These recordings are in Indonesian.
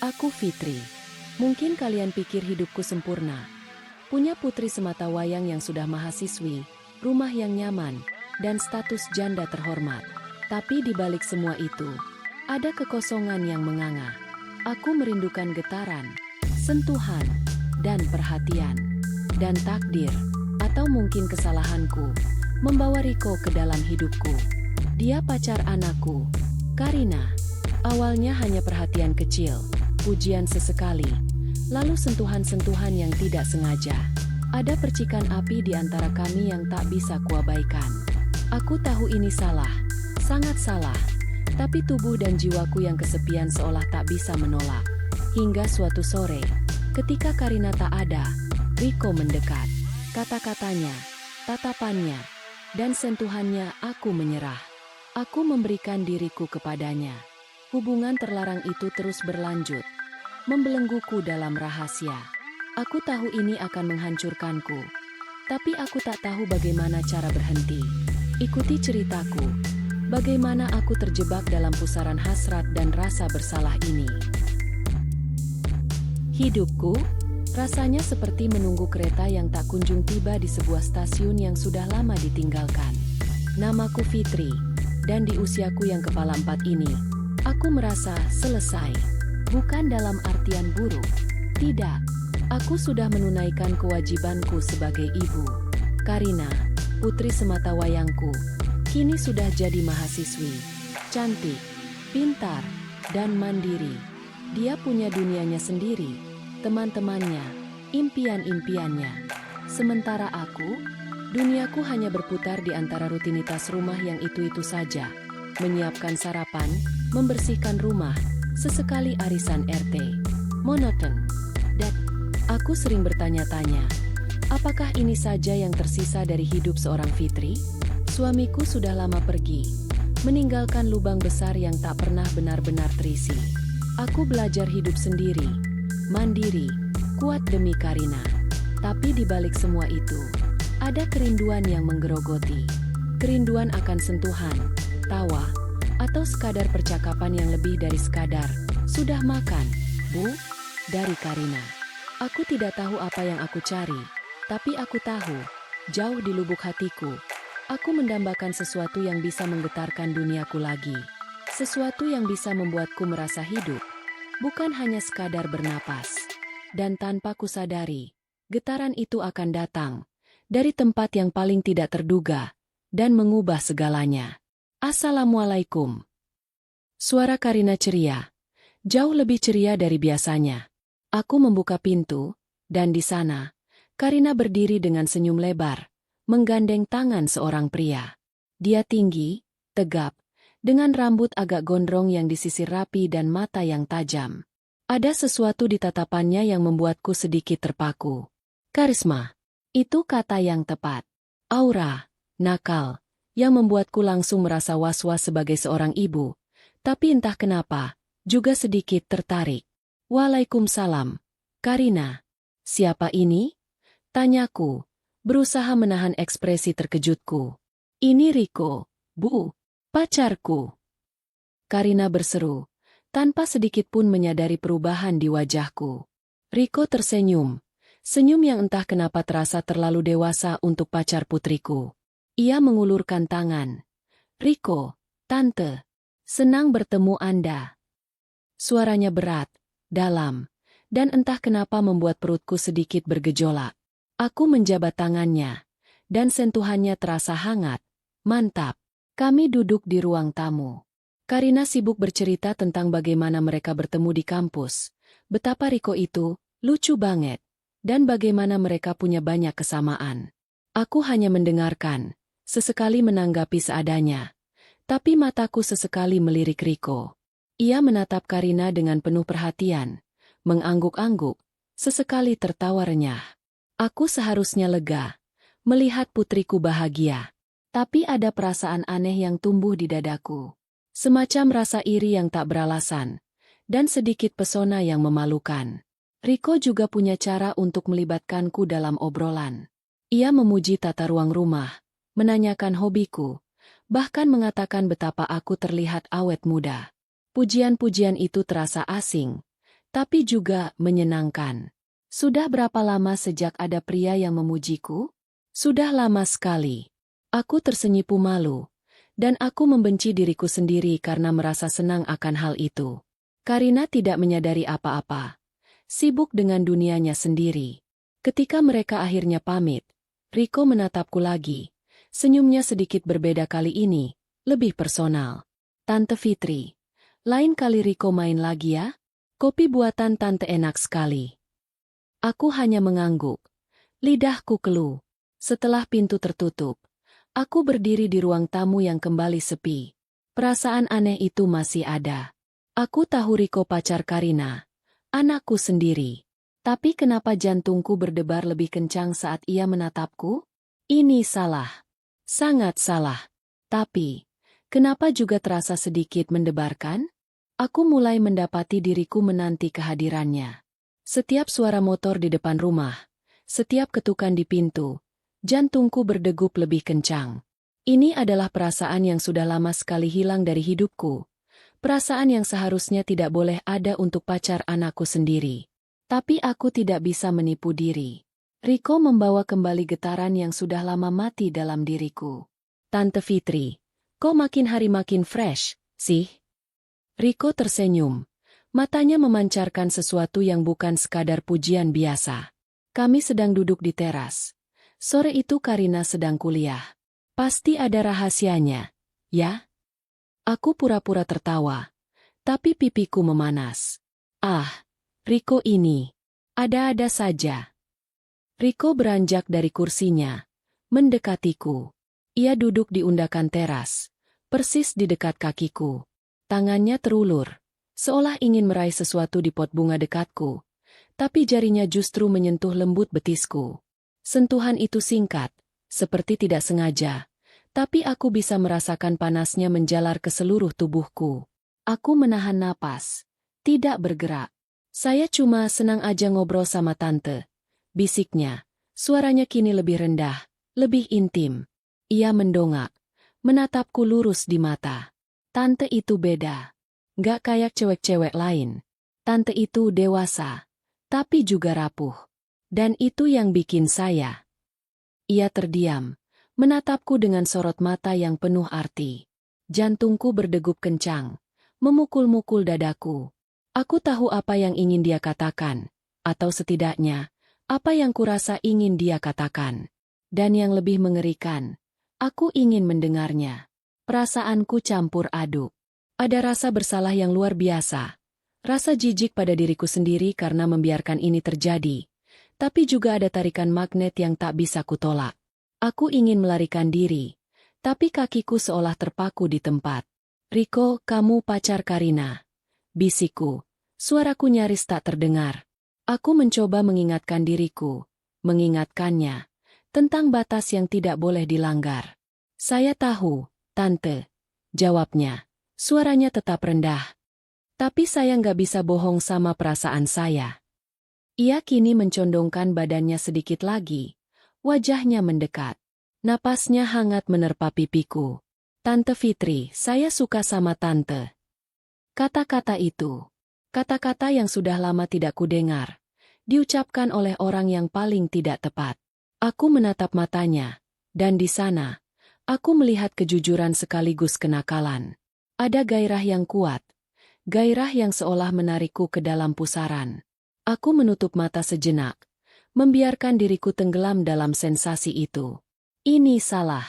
Aku Fitri. Mungkin kalian pikir hidupku sempurna. Punya putri sematawayang yang sudah mahasiswi, rumah yang nyaman, dan status janda terhormat. Tapi di balik semua itu, ada kekosongan yang menganga. Aku merindukan getaran, sentuhan, dan perhatian. Dan takdir, atau mungkin kesalahanku, membawa Riko ke dalam hidupku. Dia pacar anakku, Karina. Awalnya hanya perhatian kecil, pujian sesekali, lalu sentuhan-sentuhan yang tidak sengaja. Ada percikan api di antara kami yang tak bisa kuabaikan. Aku tahu ini salah, sangat salah, tapi tubuh dan jiwaku yang kesepian seolah tak bisa menolak. Hingga suatu sore, ketika Karina tak ada, Riko mendekat. Kata-katanya, tatapannya, dan sentuhannya aku menyerah. Aku memberikan diriku kepadanya. Hubungan terlarang itu terus berlanjut, membelengguku dalam rahasia. Aku tahu ini akan menghancurkanku, tapi aku tak tahu bagaimana cara berhenti. Ikuti ceritaku, bagaimana aku terjebak dalam pusaran hasrat dan rasa bersalah ini. Hidupku, rasanya seperti menunggu kereta yang tak kunjung tiba di sebuah stasiun yang sudah lama ditinggalkan. Namaku Fitri, dan di usiaku yang kepala 4 ini, aku merasa selesai. Bukan dalam artian buruk. Tidak, aku sudah menunaikan kewajibanku sebagai ibu. Karina, putri sematawayangku, kini sudah jadi mahasiswi. Cantik, pintar, dan mandiri. Dia punya dunianya sendiri, teman-temannya, impian-impiannya. Sementara aku, duniaku hanya berputar di antara rutinitas rumah yang itu-itu saja. Menyiapkan sarapan, membersihkan rumah, sesekali arisan RT. Monoton. Dan aku sering bertanya-tanya, apakah ini saja yang tersisa dari hidup seorang Fitri? Suamiku sudah lama pergi, meninggalkan lubang besar yang tak pernah benar-benar terisi. Aku belajar hidup sendiri, mandiri, kuat demi Karina. Tapi di balik semua itu, ada kerinduan yang menggerogoti. Kerinduan akan sentuhan, tawa, atau sekadar percakapan yang lebih dari sekadar, "Sudah makan, Bu?" dari Karina. Aku tidak tahu apa yang aku cari, tapi aku tahu, jauh di lubuk hatiku, aku mendambakan sesuatu yang bisa menggetarkan duniaku lagi. Sesuatu yang bisa membuatku merasa hidup, bukan hanya sekadar bernapas. Dan tanpa kusadari, getaran itu akan datang dari tempat yang paling tidak terduga dan mengubah segalanya. Assalamualaikum. Suara Karina ceria, jauh lebih ceria dari biasanya. Aku membuka pintu, dan di sana, Karina berdiri dengan senyum lebar, menggandeng tangan seorang pria. Dia tinggi, tegap, dengan rambut agak gondrong yang disisir rapi dan mata yang tajam. Ada sesuatu di tatapannya yang membuatku sedikit terpaku. Karisma, itu kata yang tepat. Aura, nakal, yang membuatku langsung merasa was-was sebagai seorang ibu, tapi entah kenapa, juga sedikit tertarik. Waalaikumsalam, Karina. Siapa ini? Tanyaku, berusaha menahan ekspresi terkejutku. Ini Riko, Bu, pacarku. Karina berseru, tanpa sedikit pun menyadari perubahan di wajahku. Riko tersenyum, senyum yang entah kenapa terasa terlalu dewasa untuk pacar putriku. Ia mengulurkan tangan. Riko, Tante, senang bertemu Anda. Suaranya berat, dalam, dan entah kenapa membuat perutku sedikit bergejolak. Aku menjabat tangannya, dan sentuhannya terasa hangat, mantap. Kami duduk di ruang tamu. Karina sibuk bercerita tentang bagaimana mereka bertemu di kampus, betapa Riko itu lucu banget, dan bagaimana mereka punya banyak kesamaan. Aku hanya mendengarkan, sesekali menanggapi seadanya, tapi mataku sesekali melirik Riko. Ia menatap Karina dengan penuh perhatian, mengangguk-angguk, sesekali tertawa renyah. Aku seharusnya lega, melihat putriku bahagia, tapi ada perasaan aneh yang tumbuh di dadaku. Semacam rasa iri yang tak beralasan, dan sedikit pesona yang memalukan. Riko juga punya cara untuk melibatkanku dalam obrolan. Ia memuji tata ruang rumah, menanyakan hobiku, bahkan mengatakan betapa aku terlihat awet muda. Pujian-pujian itu terasa asing, tapi juga menyenangkan. Sudah berapa lama sejak ada pria yang memujiku? Sudah lama sekali. Aku tersenyipu malu, dan aku membenci diriku sendiri karena merasa senang akan hal itu. Karina tidak menyadari apa-apa, sibuk dengan dunianya sendiri. Ketika mereka akhirnya pamit, Riko menatapku lagi. Senyumnya sedikit berbeda kali ini, lebih personal. Tante Fitri, lain kali Riko main lagi ya? Kopi buatan tante enak sekali. Aku hanya mengangguk. Lidahku keluh. Setelah pintu tertutup, aku berdiri di ruang tamu yang kembali sepi. Perasaan aneh itu masih ada. Aku tahu Riko pacar Karina, anakku sendiri. Tapi kenapa jantungku berdebar lebih kencang saat ia menatapku? Ini salah. Sangat salah. Tapi, kenapa juga terasa sedikit mendebarkan? Aku mulai mendapati diriku menanti kehadirannya. Setiap suara motor di depan rumah, setiap ketukan di pintu, jantungku berdegup lebih kencang. Ini adalah perasaan yang sudah lama sekali hilang dari hidupku. Perasaan yang seharusnya tidak boleh ada untuk pacar anakku sendiri. Tapi aku tidak bisa menipu diri. Riko membawa kembali getaran yang sudah lama mati dalam diriku. Tante Fitri, kok makin hari makin fresh, sih? Riko tersenyum. Matanya memancarkan sesuatu yang bukan sekadar pujian biasa. Kami sedang duduk di teras. Sore itu Karina sedang kuliah. Pasti ada rahasianya, ya? Aku pura-pura tertawa. Tapi pipiku memanas. Ah, Riko ini. Ada-ada saja. Riko beranjak dari kursinya. Mendekatiku. Ia duduk di undakan teras. Persis di dekat kakiku. Tangannya terulur. Seolah ingin meraih sesuatu di pot bunga dekatku. Tapi jarinya justru menyentuh lembut betisku. Sentuhan itu singkat, seperti tidak sengaja. Tapi aku bisa merasakan panasnya menjalar ke seluruh tubuhku. Aku menahan napas. Tidak bergerak. Saya cuma senang aja ngobrol sama tante. Bisiknya. Suaranya kini lebih rendah, lebih intim. Ia mendongak. Menatapku lurus di mata. Tante itu beda. Gak kayak cewek-cewek lain. Tante itu dewasa, tapi juga rapuh. Dan itu yang bikin saya. Ia terdiam, menatapku dengan sorot mata yang penuh arti. Jantungku berdegup kencang, memukul-mukul dadaku. Aku tahu apa yang ingin dia katakan, atau setidaknya, apa yang kurasa ingin dia katakan. Dan yang lebih mengerikan, aku ingin mendengarnya. Perasaanku campur aduk. Ada rasa bersalah yang luar biasa. Rasa jijik pada diriku sendiri karena membiarkan ini terjadi. Tapi juga ada tarikan magnet yang tak bisa kutolak. Aku ingin melarikan diri. Tapi kakiku seolah terpaku di tempat. Riko, kamu pacar Karina. Bisikku. Suaraku nyaris tak terdengar. Aku mencoba mengingatkan diriku. Mengingatkannya. Tentang batas yang tidak boleh dilanggar. Saya tahu, Tante. Jawabnya. Suaranya tetap rendah. Tapi saya nggak bisa bohong sama perasaan saya. Ia kini mencondongkan badannya sedikit lagi. Wajahnya mendekat. Napasnya hangat menerpa pipiku. Tante Fitri, saya suka sama Tante. Kata-kata itu. Kata-kata yang sudah lama tidak kudengar. Diucapkan oleh orang yang paling tidak tepat. Aku menatap matanya. Dan di sana, aku melihat kejujuran sekaligus kenakalan. Ada gairah yang kuat. Gairah yang seolah menarikku ke dalam pusaran. Aku menutup mata sejenak. Membiarkan diriku tenggelam dalam sensasi itu. Ini salah.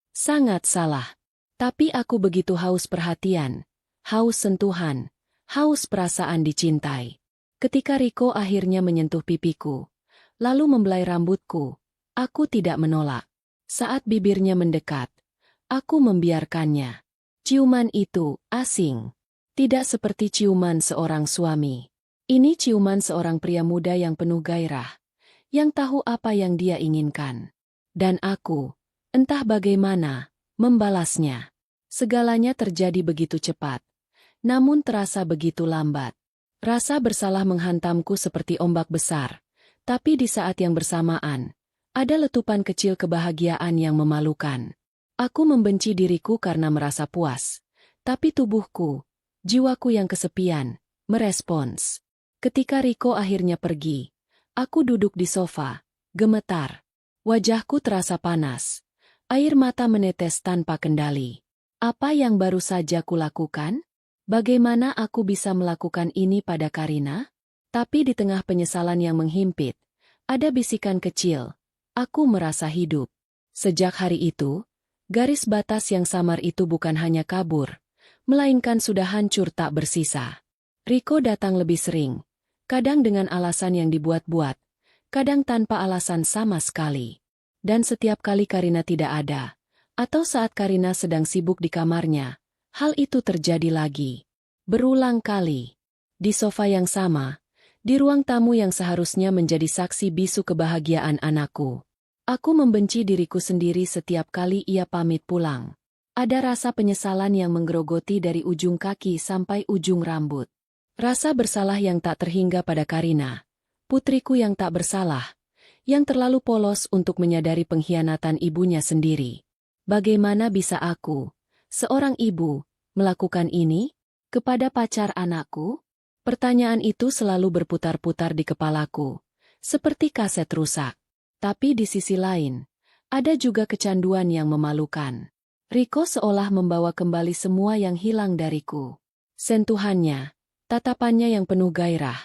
Sangat salah. Tapi aku begitu haus perhatian. Haus sentuhan. Haus perasaan dicintai. Ketika Riko akhirnya menyentuh pipiku. Lalu membelai rambutku. Aku tidak menolak. Saat bibirnya mendekat. Aku membiarkannya. Ciuman itu asing. Tidak seperti ciuman seorang suami. Ini ciuman seorang pria muda yang penuh gairah. Yang tahu apa yang dia inginkan. Dan aku, entah bagaimana, membalasnya. Segalanya terjadi begitu cepat. Namun terasa begitu lambat. Rasa bersalah menghantamku seperti ombak besar. Tapi di saat yang bersamaan, ada letupan kecil kebahagiaan yang memalukan. Aku membenci diriku karena merasa puas. Tapi tubuhku, jiwaku yang kesepian, merespons. Ketika Riko akhirnya pergi, aku duduk di sofa, gemetar. Wajahku terasa panas. Air mata menetes tanpa kendali. Apa yang baru saja kulakukan? Bagaimana aku bisa melakukan ini pada Karina? Tapi di tengah penyesalan yang menghimpit, ada bisikan kecil. Aku merasa hidup. Sejak hari itu, garis batas yang samar itu bukan hanya kabur, melainkan sudah hancur tak bersisa. Riko datang lebih sering, kadang dengan alasan yang dibuat-buat, kadang tanpa alasan sama sekali. Dan setiap kali Karina tidak ada, atau saat Karina sedang sibuk di kamarnya, hal itu terjadi lagi. Berulang kali. Di sofa yang sama, di ruang tamu yang seharusnya menjadi saksi bisu kebahagiaan anakku. Aku membenci diriku sendiri setiap kali ia pamit pulang. Ada rasa penyesalan yang menggerogoti dari ujung kaki sampai ujung rambut. Rasa bersalah yang tak terhingga pada Karina, putriku yang tak bersalah, yang terlalu polos untuk menyadari pengkhianatan ibunya sendiri. Bagaimana bisa aku, seorang ibu, melakukan ini kepada pacar anakku? Pertanyaan itu selalu berputar-putar di kepalaku, seperti kaset rusak. Tapi di sisi lain, ada juga kecanduan yang memalukan. Riko seolah membawa kembali semua yang hilang dariku. Sentuhannya, tatapannya yang penuh gairah,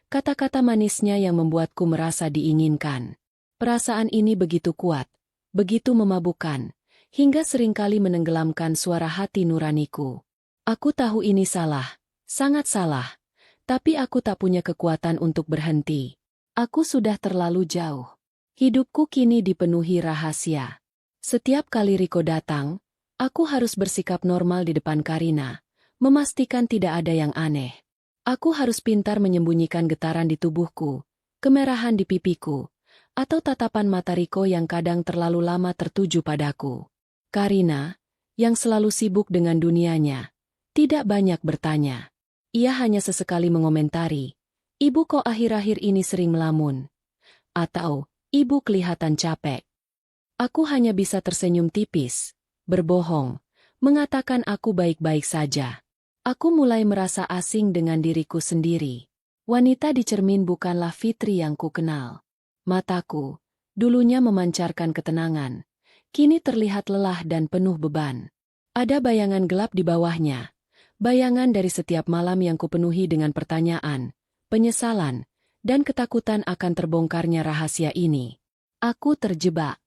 kata-kata manisnya yang membuatku merasa diinginkan. Perasaan ini begitu kuat, begitu memabukkan, hingga seringkali menenggelamkan suara hati nuraniku. Aku tahu ini salah, sangat salah, tapi aku tak punya kekuatan untuk berhenti. Aku sudah terlalu jauh. Hidupku kini dipenuhi rahasia. Setiap kali Riko datang, aku harus bersikap normal di depan Karina, memastikan tidak ada yang aneh. Aku harus pintar menyembunyikan getaran di tubuhku, kemerahan di pipiku, atau tatapan mata Riko yang kadang terlalu lama tertuju padaku. Karina, yang selalu sibuk dengan dunianya, tidak banyak bertanya. Ia hanya sesekali mengomentari, "Ibu kok akhir-akhir ini sering melamun?" Atau, "Ibu kelihatan capek." Aku hanya bisa tersenyum tipis, berbohong, mengatakan aku baik-baik saja. Aku mulai merasa asing dengan diriku sendiri. Wanita di cermin bukanlah Fitri yang kukenal. Mataku, dulunya memancarkan ketenangan, kini terlihat lelah dan penuh beban. Ada bayangan gelap di bawahnya, bayangan dari setiap malam yang kupenuhi dengan pertanyaan, penyesalan, dan ketakutan akan terbongkarnya rahasia ini. Aku terjebak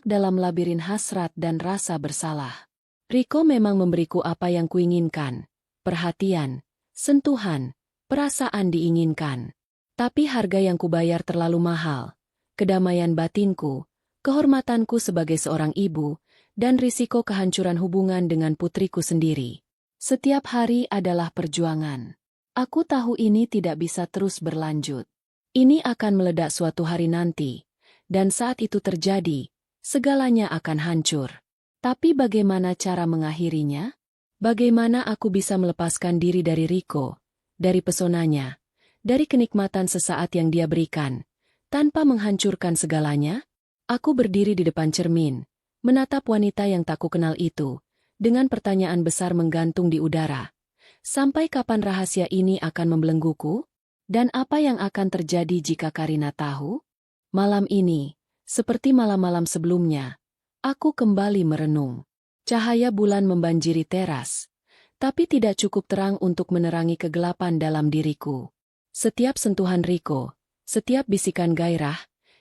dalam labirin hasrat dan rasa bersalah. Riko memang memberiku apa yang kuinginkan, perhatian, sentuhan, perasaan diinginkan. Tapi harga yang kubayar terlalu mahal, kedamaian batinku, kehormatanku sebagai seorang ibu, dan risiko kehancuran hubungan dengan putriku sendiri. Setiap hari adalah perjuangan. Aku tahu ini tidak bisa terus berlanjut. Ini akan meledak suatu hari nanti, dan saat itu terjadi, segalanya akan hancur. Tapi bagaimana cara mengakhirinya? Bagaimana aku bisa melepaskan diri dari Riko, dari pesonanya, dari kenikmatan sesaat yang dia berikan, tanpa menghancurkan segalanya? Aku berdiri di depan cermin, menatap wanita yang tak kukenal itu, dengan pertanyaan besar menggantung di udara. Sampai kapan rahasia ini akan membelengguku? Dan apa yang akan terjadi jika Karina tahu? Malam ini, seperti malam-malam sebelumnya, aku kembali merenung. Cahaya bulan membanjiri teras, tapi tidak cukup terang untuk menerangi kegelapan dalam diriku. Setiap sentuhan Riko, setiap bisikan gairah,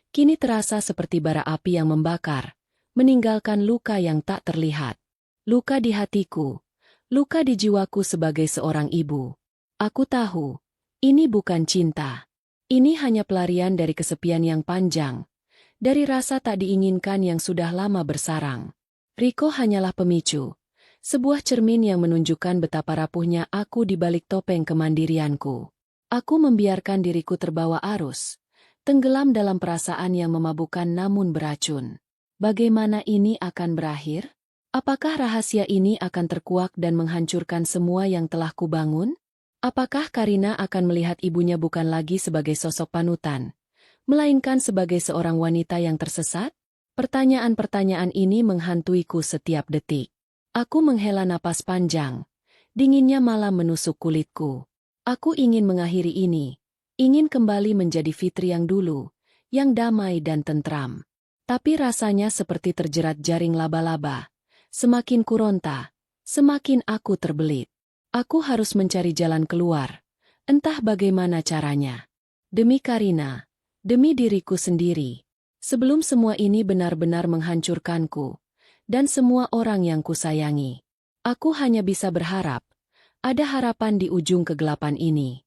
kini terasa seperti bara api yang membakar, meninggalkan luka yang tak terlihat. Luka di hatiku, luka di jiwaku sebagai seorang ibu. Aku tahu, ini bukan cinta. Ini hanya pelarian dari kesepian yang panjang, dari rasa tak diinginkan yang sudah lama bersarang. Riko hanyalah pemicu, sebuah cermin yang menunjukkan betapa rapuhnya aku di balik topeng kemandirianku. Aku membiarkan diriku terbawa arus, tenggelam dalam perasaan yang memabukkan namun beracun. Bagaimana ini akan berakhir? Apakah rahasia ini akan terkuak dan menghancurkan semua yang telah kubangun? Apakah Karina akan melihat ibunya bukan lagi sebagai sosok panutan, melainkan sebagai seorang wanita yang tersesat? Pertanyaan-pertanyaan ini menghantuiku setiap detik. Aku menghela napas panjang, dinginnya malam menusuk kulitku. Aku ingin mengakhiri ini. Ingin kembali menjadi Fitri yang dulu, yang damai dan tentram. Tapi rasanya seperti terjerat jaring laba-laba. Semakin kuronta, semakin aku terbelit. Aku harus mencari jalan keluar. Entah bagaimana caranya. Demi Karina, demi diriku sendiri. Sebelum semua ini benar-benar menghancurkanku, dan semua orang yang kusayangi. Aku hanya bisa berharap, ada harapan di ujung kegelapan ini.